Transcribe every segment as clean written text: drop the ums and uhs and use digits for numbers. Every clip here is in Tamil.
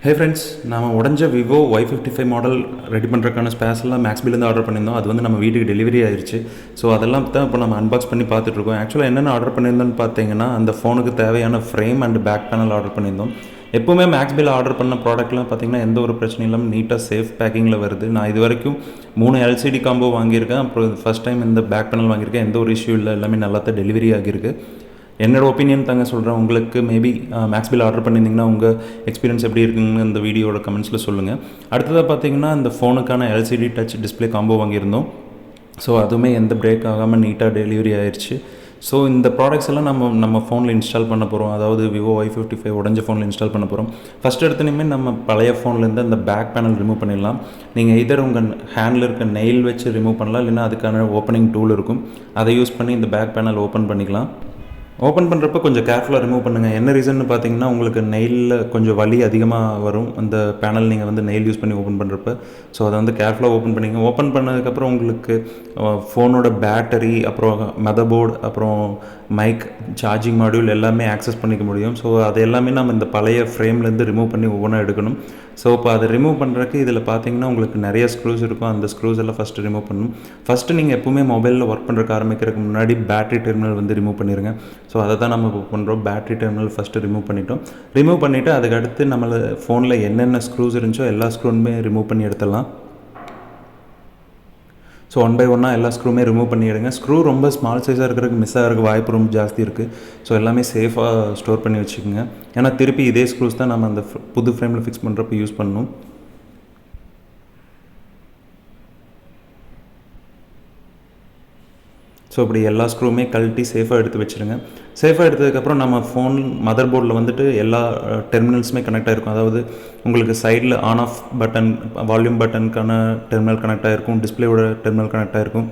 Hey friends, நாம உடஞ்ச Vivo Y55 மாடல் ரெடி பண்ணுறதுக்கான ஸ்பேர்ஸ்லாம் மேக்ஸ்பிலேருந்து ஆர்டர் பண்ணியிருந்தோம். அது வந்து நம்ம வீட்டுக்கு டெலிவரி ஆயிடுச்சு. ஸோ அதெல்லாம் தான் இப்போ நம்ம அன்பாக்ஸ் பண்ணி பார்த்துட்ருக்கோம். ஆக்சுவலாக என்னென்ன ஆர்டர் பண்ணியிருந்தோன்னு பார்த்தீங்கன்னா, அந்த ஃபோனுக்கு தேவையான frame and back panel order பண்ணியிருந்தோம். எப்போவுமே மேக்ஸ்பில் ஆர்டர் பண்ண ப்ராடக்ட்லாம் பார்த்தீங்கன்னா எந்த ஒரு பிரச்சனையும் இல்லாமல் நீட்டாக சேஃப் பேக்கிங்கில் வருது. நான் இது வரைக்கும் 3 எல்சிடி காம்போ வாங்கியிருக்கேன். அப்புறம் ஃபஸ்ட் டைம் இந்த பேக் பேனல் வாங்கியிருக்கேன். எந்த ஒரு இஷ்யூ இல்லை, எல்லாமே நல்லா தான் டெலிவரி ஆகியிருக்கு. என்னோட ஒப்பீனியன் தாங்க சொல்கிறேன். உங்களுக்கு மேபி மேக்ஸ்பில் ஆர்டர் பண்ணியிருந்தீங்கன்னா உங்கள் எக்ஸ்பீரியன்ஸ் எப்படி இருக்குன்னு இந்த வீடியோட கமெண்ட்ஸில் சொல்லுங்கள். அடுத்ததாக பார்த்தீங்கன்னா இந்த ஃபோனுக்கான எல்சிடி டச் டிஸ்பிளே காம்போ வாங்கியிருந்தோம். ஸோ அதுவுமே எந்த பிரேக் ஆகாமல் நீட்டாக டெலிவரி ஆயிடுச்சு. ஸோ இந்த ப்ராடக்ட்ஸ் எல்லாம் நம்ம ஃபோனில் இன்ஸ்டால் பண்ண போகிறோம். அதாவது Vivo Y55 உடஞ்ச ஃபோனில் இன்ஸ்டால் பண்ண போகிறோம். ஃபஸ்ட் எடுத்துனையுமே நம்ம பழைய ஃபோன்லேருந்து அந்த பேக் பேனல் ரிமூவ் பண்ணிடலாம். நீங்கள் இதர் உங்கள் ஹேண்டில் இருக்க நெயில் வச்சு ரிமூவ் பண்ணலாம், இல்லைன்னா அதுக்கான ஓப்பனிங் டூல் இருக்கும், அதை யூஸ் பண்ணி இந்த பேக் பேனல் ஓப்பன் பண்ணிக்கலாம். ஓப்பன் பண்ணுறப்ப கொஞ்சம் கேர்ஃபுல்லாக ரிமூவ் பண்ணுங்கள். என்ன ரீசன்னு பார்த்தீங்கன்னா, உங்களுக்கு நெயிலில் கொஞ்சம் வலி அதிகமாக வரும் அந்த பேனல் நீங்கள் வந்து நெயில் யூஸ் பண்ணி ஓப்பன் பண்ணுறப்ப. ஸோ அதை வந்து கேர்ஃபுல்லாக ஓப்பன் பண்ணிங்க. ஓப்பன் பண்ணதுக்கப்புறம் உங்களுக்கு ஃபோனோட பேட்டரி, அப்புறம் மதர்போர்டு, அப்புறம் மைக், சார்ஜிங் மாடியூல் எல்லாமே ஆக்சஸ் பண்ணிக்க முடியும். ஸோ அது எல்லாமே நம்ம இந்த பழைய ஃப்ரேம்லேருந்து ரிமூவ் பண்ணி ஒவ்வொன்றா எடுக்கணும். ஸோ இப்போ அதை ரிமூவ் பண்ணுறதுக்கு இதில் பார்த்தீங்கன்னா உங்களுக்கு நிறைய ஸ்க்ரூஸ் இருக்கும். அந்த ஸ்க்ரூஸ் எல்லாம் ஃபஸ்ட்டு ரிமூவ் பண்ணணும். ஃபஸ்ட்டு நீங்கள் எப்பவுமே மொபைலில் ஒர்க் பண்ணுறதுக்கு ஆரம்பிக்கிறதுக்கு முன்னாடி பேட்டரி டெர்மினல் வந்து ரிமூவ் பண்ணிடுங்க. ஸோ அதை தான் நம்ம இப்போ பண்ணுறோம். பேட்டரி டெர்மினல் ஃபஸ்ட்டு ரிமூவ் பண்ணிட்டோம். ரிமூவ் பண்ணிவிட்டு அதுக்கடுத்து நம்ம ஃபோனில் என்னென்ன ஸ்க்ரூஸ் இருந்துச்சோ எல்லா ஸ்க்ரூவுமே ரிமூவ் பண்ணி எடுத்துடலாம். ஸோ ஒன் பை ஒன்னாக எல்லா ஸ்க்ரூமே ரிமூவ் பண்ணிவிடுங்க. ஸ்க்ரூ ரொம்ப ஸ்மால் சைஸாக இருக்கிறதுக்கு மிஸ் ஆகிறதுக்கு வாய்ப்பு ரொம்ப ஜாஸ்தி இருக்குது. ஸோ எல்லாமே சேஃபாக ஸ்டோர் பண்ணி வச்சுக்கோங்க. ஏன்னா திருப்பி இதே ஸ்க்ரூஸ் தான் நம்ம அந்த புது ஃப்ரேமில் ஃபிக்ஸ் பண்ணுறப்ப யூஸ் பண்ணணும். ஸோ இப்படி எல்லா ஸ்க்ரூவுமே கழட்டி சேஃபாக எடுத்து வச்சுருங்க. சேஃபாக எடுத்ததுக்கப்புறம் நம்ம ஃபோன் மதர் போர்டில் வந்துட்டு எல்லா டெர்மினல்ஸுமே கனெக்ட் ஆகிருக்கும். அதாவது உங்களுக்கு சைடில் ஆன் ஆஃப் பட்டன், வால்யூம் பட்டனுக்கான டெர்மினல் கனெக்ட் ஆகிருக்கும், டிஸ்பிளேயோட டெர்மினல் கனெக்ட் ஆகிருக்கும்,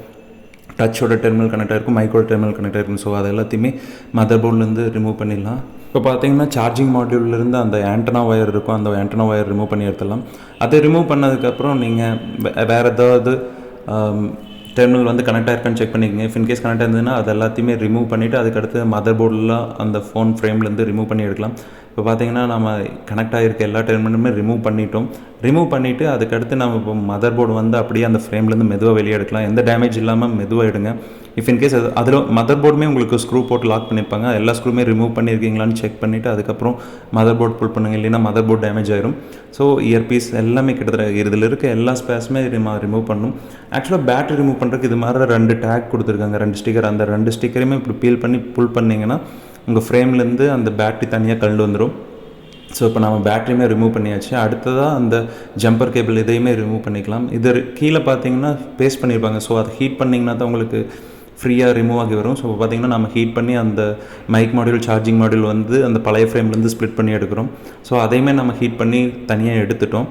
டச்சோட டெர்மினல் கனெக்ட் ஆகிருக்கும், மைக்கோட டெர்மினல் கனெக்ட் ஆகிருக்கும். ஸோ அது எல்லாத்தையுமே மதர் போர்ட்லேருந்து ரிமூவ் பண்ணிடலாம். இப்போ பார்த்தீங்கன்னா சார்ஜிங் மாடியூல்லேருந்து அந்த ஆண்டனா ஒயர் இருக்கும், அந்த ஆண்டனா ஒயர் ரிமூவ் பண்ணி எடுத்துடலாம். அதை ரிமூவ் பண்ணதுக்கப்புறம் நீங்கள் வேறு ஏதாவது டெர்மினல் வந்து கனெக்ட் ஆகிருக்கான்னு செக் பண்ணிக்கோங்க. இன்கேஸ் கனெக்ட் ஆயிருந்ததுன்னா அது எல்லாத்தையுமே ரிமூவ் பண்ணிவிட்டு அதுக்கடுத்து மதர் போர்டெலாம் அந்த ஃபோன் ஃப்ரேம்லேருந்து ரிமூவ் பண்ணி எடுக்கலாம். இப்போ பார்த்தீங்கன்னா நம்ம கனெக்ட் ஆகிருக்க எல்லா டெர்மினலுமே ரிமூவ் பண்ணிட்டோம். ரிமூவ் பண்ணிவிட்டு அதுக்கடுத்து நம்ம இப்போ மதர் போர்டு வந்து அப்படியே அந்த ஃப்ரேம்லேருந்து மெதுவாக வெளியே எடுக்கலாம். எந்த டேமேஜ் இல்லாமல் மெதுவாக எடுங்க. இன்கேஸ் அதில் மதர் போர்டுமே உங்களுக்கு ஸ்க்ரூ போட்டு லாக் பண்ணியிருப்பாங்க. எல்லா ஸ்க்ரூமே ரிமூவ் பண்ணியிருக்கீங்களான்னு செக் பண்ணிவிட்டு அதுக்கப்புறம் மதர் போர்டு புல் பண்ணுங்கள், இல்லைன்னா மதர் போர்டு டேமேஜ் ஆயிரும். ஸோ இயர்பீஸ் எல்லாமே கிட்டத்தட்ட இதில் இருக்க எல்லா ஸ்பேஸுமே ரிமூவ் பண்ணணும். ஆக்சுவலாக பேட்டரி ரிமூவ் பண்ணுறதுக்கு இது மாதிரி 2 டேக் கொடுத்துருக்காங்க, 2 ஸ்டிக்கர். அந்த 2 ஸ்டிக்கரையுமே இப்படி பீல் பண்ணி புல் பண்ணிங்கன்னா உங்கள் ஃப்ரேம்லேருந்து அந்த பேட்டரி தனியாக கழண்டு வந்துடும். ஸோ இப்போ நம்ம பேட்டரியுமே ரிமூவ் பண்ணியாச்சு. அடுத்ததாக அந்த ஜம்பர் கேபிள் இதையுமே ரிமூவ் பண்ணிக்கலாம். இது கீழே பார்த்தீங்கன்னா பேஸ்ட் பண்ணியிருப்பாங்க. ஸோ அதை ஹீட் பண்ணிங்கன்னா தான் உங்களுக்கு ஃப்ரீயாக ரிமூவ் ஆகி வரும். ஸோ பார்த்திங்கன்னா நம்ம ஹீட் பண்ணி அந்த மைக் மாடியூல், சார்ஜிங் மாடியூல் வந்து அந்த பழைய ஃப்ரேம்லேருந்து ஸ்ப்ளிட் பண்ணி எடுக்கிறோம். ஸோ அதையுமே நம்ம ஹீட் பண்ணி தனியாக எடுத்துட்டோம்.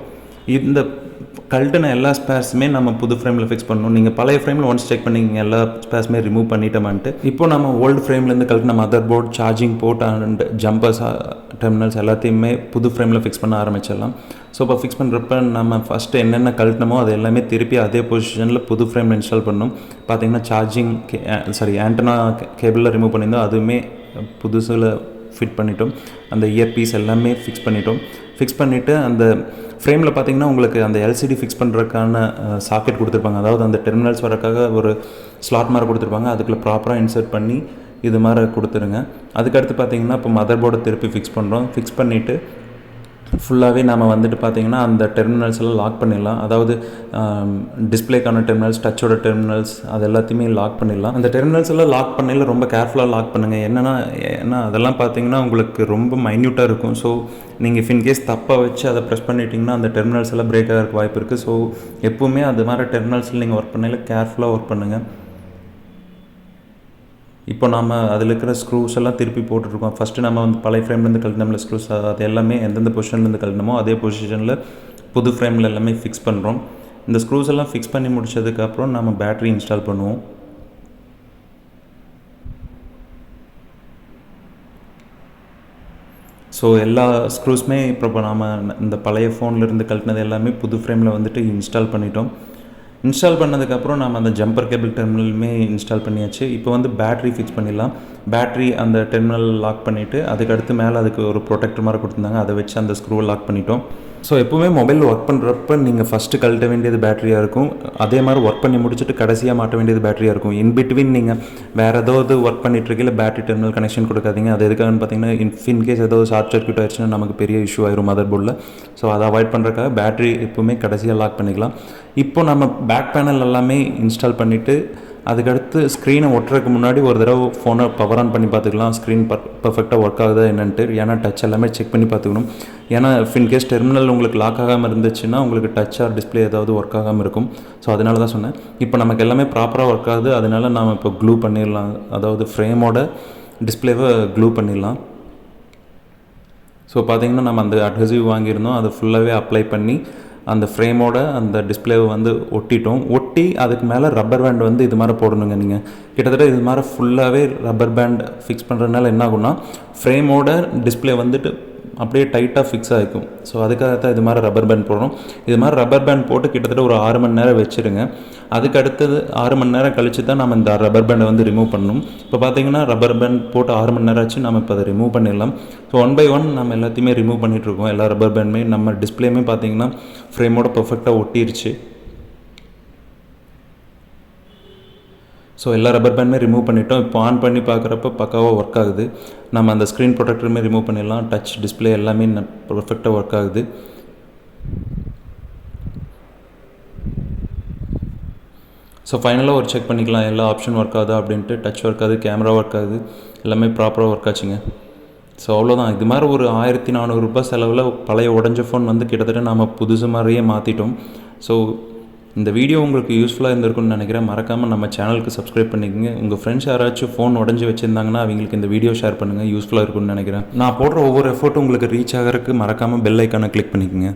இந்த கழட்டின எல்லா ஸ்பேர்ஸுமே நம்ம புது ஃப்ரேமில் ஃபிக்ஸ் பண்ணணும். நீங்கள் பழைய ஃப்ரேமில் ஒன்ஸ் செக் பண்ணிங்க எல்லா ஸ்பேர்ஸுமே ரிமூவ் பண்ணிட்டோமான்ட்டு. இப்போ நம்ம ஓல்டு ஃப்ரேம்லேருந்து கழட்டின mother board, charging port and jumpers terminals எல்லாத்தையுமே புது ஃப்ரேமில் ஃபிக்ஸ் பண்ண ஆரம்பிச்சிடலாம். ஸோ இப்போ ஃபிக்ஸ் பண்ணுறப்ப நம்ம ஃபஸ்ட்டு என்னென்ன கழட்டினமோ அது எல்லாமே திருப்பி அதே பொசிஷனில் புது ஃப்ரேமில் இன்ஸ்டால் பண்ணணும். பார்த்திங்கன்னா சார்ஜிங் ஆண்டனா கேபிளில் ரிமூவ் பண்ணியிருந்தோம், அதுவுமே புதுசில் ஃபிட் பண்ணிட்டோம். அந்த இயர்பீஸ் எல்லாமே ஃபிக்ஸ் பண்ணிட்டோம். ஃபிக்ஸ் பண்ணிவிட்டு அந்த ஃப்ரேமில் பார்த்திங்கன்னா உங்களுக்கு அந்த எல்சிடி ஃபிக்ஸ் பண்ணுறதுக்கான சாக்கெட் கொடுத்துருப்பாங்க. அதாவது அந்த டெர்மினல்ஸ் வரக்காக ஒரு ஸ்லாட் மாதிரி கொடுத்துருப்பாங்க. அதுக்குள்ளே ப்ராப்பராக இன்சர்ட் பண்ணி இது மாதிரி கொடுத்துருங்க. அதுக்கடுத்து பார்த்திங்கன்னா இப்போ மதர் போர்டை திருப்பி ஃபிக்ஸ் பண்ணுறோம். ஃபிக்ஸ் பண்ணிவிட்டு ஃபுல்லாகவே நம்ம வந்துட்டு பார்த்திங்கன்னா அந்த டெர்மினல்ஸ் எல்லாம் லாக் பண்ணிடலாம். அதாவது டிஸ்பிளேக்கான டெர்மினல்ஸ், டச்சோட டெர்மினல்ஸ், அது எல்லாத்தையுமே லாக் பண்ணிடலாம். அந்த டெர்மினல்ஸ் எல்லாம் லாக் பண்ணல ரொம்ப கேர்ஃபுல்லாக லாக் பண்ணுங்கள். ஏன்னா அதெல்லாம் பார்த்திங்கன்னா உங்களுக்கு ரொம்ப மைன்யூட்டாக இருக்கும். ஸோ நீங்கள் இன்கேஸ் தப்பாக வச்சு அதை ப்ரெஸ் பண்ணிட்டீங்கன்னா அந்த டெர்மினல்ஸ் எல்லாம் பிரேக் ஆகிறதுக்கு வாய்ப்பு இருக்குது. ஸோ எப்போவுமே அது மாதிரி டெர்மினல்ஸில் நீங்கள் ஒர்க் பண்ணல கேர்ஃபுல்லாக ஒர்க் பண்ணுங்கள். இப்போ நம்ம அதில் இருக்கிற ஸ்க்ரூஸ் எல்லாம் திருப்பி போட்டுருக்கோம். ஃபஸ்ட்டு நம்ம வந்து பழைய ஃப்ரேம்லேருந்து கழட்டினோம்ல ஸ்க்ரூஸ், அது எல்லாமே எந்தெந்த பொசிஷன்லேருந்து கழட்டினமோ அதே பொசிஷனில் புது ஃப்ரேமில் எல்லாமே ஃபிக்ஸ் பண்ணுறோம். இந்த ஸ்க்ரூஸ் எல்லாம் ஃபிக்ஸ் பண்ணி முடிச்சதுக்கப்புறம் நம்ம பேட்டரி இன்ஸ்டால் பண்ணுவோம். ஸோ எல்லா ஸ்க்ரூஸுமே இப்போ நாம் இந்த பழைய ஃபோன்லேருந்து கழட்டினது எல்லாமே புது ஃப்ரேமில் வந்துட்டு இன்ஸ்டால் பண்ணிட்டோம். இன்ஸ்டால் பண்ணதுக்கப்புறம் நம்ம அந்த ஜம்பர் கேபிள் டெர்மினலுமே இன்ஸ்டால் பண்ணியாச்சு. இப்போ வந்து பேட்ரி ஃபிக்ஸ் பண்ணிடலாம். பேட்ரி அந்த டெர்மினல் லாக் பண்ணிவிட்டு அதுக்கடுத்து மேலே அதுக்கு ஒரு ப்ரொடெக்டர் மாதிரி கொடுத்துருந்தாங்க, அதை வச்சு அந்த ஸ்க்ரூவை லாக் பண்ணிட்டோம். ஸோ எப்போவுமே மொபைல் ஒர்க் பண்ணுறப்ப நீங்கள் ஃபஸ்ட்டு கழட்ட வேண்டியது பேட்டரியாக இருக்கும். அதே மாதிரி ஒர்க் பண்ணி முடிச்சுட்டு கடைசியாக மாட்ட வேண்டியது பேட்டரியாக இருக்கும். இன்பிட்வீன் நீங்கள் வேறு ஏதாவது ஒர்க் பண்ணிட்டுருக்கீங்க, பேட்டரி டெர்மினல் கனெக்ஷன் கொடுக்காதீங்க. அது எதுக்காகன்னு பார்த்தீங்கன்னா, இன்கேஸ் ஏதாவது ஷார்ட் சர்க்யூட் ஆயிடுச்சுன்னா நமக்கு பெரிய இஷ்யூ ஆயிரும் மதர் போர்டில். ஸோ அதை அவாய்ட் பண்ணுறதுக்காக பேட்டரி எப்போவுமே கடைசியாக லாக் பண்ணிக்கலாம். இப்போ நம்ம பேக் பேனல் எல்லாமே இன்ஸ்டால் பண்ணிவிட்டு அதுக்கடுத்து ஸ்க்ரீனை ஒட்டுறதுக்கு முன்னாடி ஒரு தடவை ஃபோனை பவர் ஆன் பண்ணி பார்த்துக்கலாம், ஸ்க்ரீன் பர்ஃபெக்டாக ஒர்க் ஆகுதா என்னன்ட்டு. ஏன்னா டச் எல்லாமே செக் பண்ணி பார்த்துக்கணும். ஏன்னா இன்கேஸ் டெர்மினல் உங்களுக்கு லாக் ஆகாமல் இருந்துச்சுன்னா உங்களுக்கு டச் ஆர் டிஸ்பிளே ஏதாவது ஒர்க் ஆகாமல் இருக்கும். ஸோ அதனால தான் சொன்னேன். இப்போ நமக்கு எல்லாமே ப்ராப்பராக ஒர்க் ஆகுது. அதனால நாம் இப்போ க்ளூ பண்ணிடலாம், அதாவது ஃப்ரேமோட டிஸ்பிளேவை க்ளூ பண்ணிடலாம். ஸோ பார்த்திங்கன்னா நம்ம அந்த அட்ஹெசிவ் வாங்கியிருந்தோம், அதை ஃபுல்லாகவே அப்ளை பண்ணி அந்த ஃப்ரேமோட அந்த டிஸ்பிளேவை வந்து ஒட்டிட்டோம். ஒட்டி அதுக்கு மேலே ரப்பர் பேண்ட் வந்து இது மாதிரி போடணுங்க. நீங்கள் கிட்டத்தட்ட இது மாதிரி ஃபுல்லாகவே ரப்பர் பேண்ட் ஃபிக்ஸ் பண்ணுறதுனால என்ன ஆகும்னா ஃப்ரேமோட டிஸ்பிளே வந்துட்டு அப்படியே டைட்டாக ஃபிக்ஸ் ஆகிக்கும். ஸோ அதுக்காக தான் இது மாதிரி ரப்பர் பேண்ட் போடுறோம். இது மாதிரி ரப்பர் பேண்ட் போட்டு கிட்டத்தட்ட ஒரு 6 மணி நேரம் வச்சுருங்க. அதுக்கு அடுத்தது 6 மணி நேரம் கழித்து தான் நம்ம இந்த ரப்பர் பேண்டை வந்து ரிமூவ் பண்ணணும். இப்போ பார்த்தீங்கன்னா ரப்பர் பேண்ட் போட்டு 6 மணி நேரம் ஆச்சு. நம்ம இப்போ அதை ரிமூவ் பண்ணிடலாம். ஸோ 1 by 1 நம்ம எல்லாத்தையுமே ரிமூவ் பண்ணிகிட்ருக்கோம். எல்லா ரப்பர் பேண்டுமே நம்ம டிஸ்பிளேமே பார்த்தீங்கன்னா ஃப்ரேமோட பர்ஃபெக்டாக ஒட்டிருச்சு. ஸோ எல்லா ரப்பர் பேண்டுமே ரிமூவ் பண்ணிட்டோம். இப்போ ஆன் பண்ணி பார்க்குறப்ப பக்காவாக ஒர்க் ஆகுது. நம்ம அந்த ஸ்க்ரீன் ப்ரொடெக்டருமே ரிமூவ் பண்ணிடலாம். டச் டிஸ்பிளே எல்லாமே பர்ஃபெக்டாக ஒர்க் ஆகுது. ஸோ ஃபைனலாக ஒரு செக் பண்ணிக்கலாம் எல்லா ஆப்ஷன் ஒர்க் ஆகுதா அப்படின்ட்டு. டச் ஒர்க் ஆகுது, கேமரா ஒர்க் ஆகுது, எல்லாமே ப்ராப்பராக ஒர்க் ஆச்சுங்க. ஸோ அவ்வளோதான். இது மாதிரி ஒரு 1400 செலவில் பழைய உடஞ்ச ஃபோன் வந்து கிட்டத்தட்ட நாம் புதுசு மாதிரியே மாற்றிட்டோம். ஸோ இந்த வீடியோ உங்களுக்கு யூஸ்ஃபுல்லாக இருந்திருக்குன்னு நினைக்கிறேன். மறக்காமல் நம்ம சேனலுக்கு சப்ஸ்கிரைப் பண்ணிக்கோங்க. உங்கள் ஃப்ரெண்ட்ஸ் யாராச்சும் ஃபோன் உடஞ்சி வச்சுருந்தாங்கன்னா அவங்களுக்கு இந்த வீடியோ ஷேர் பண்ணுங்கள், யூஸ்ஃபுல்லாக இருக்குன்னு நினைக்கிறேன். நான் போடுற ஒவ்வொரு எஃபோர்ட்டும் உங்களுக்கு ரீச் ஆகிறதுக்கு மறக்காமல் பெல் ஐக்கானை கிளிக் பண்ணிக்கோங்க.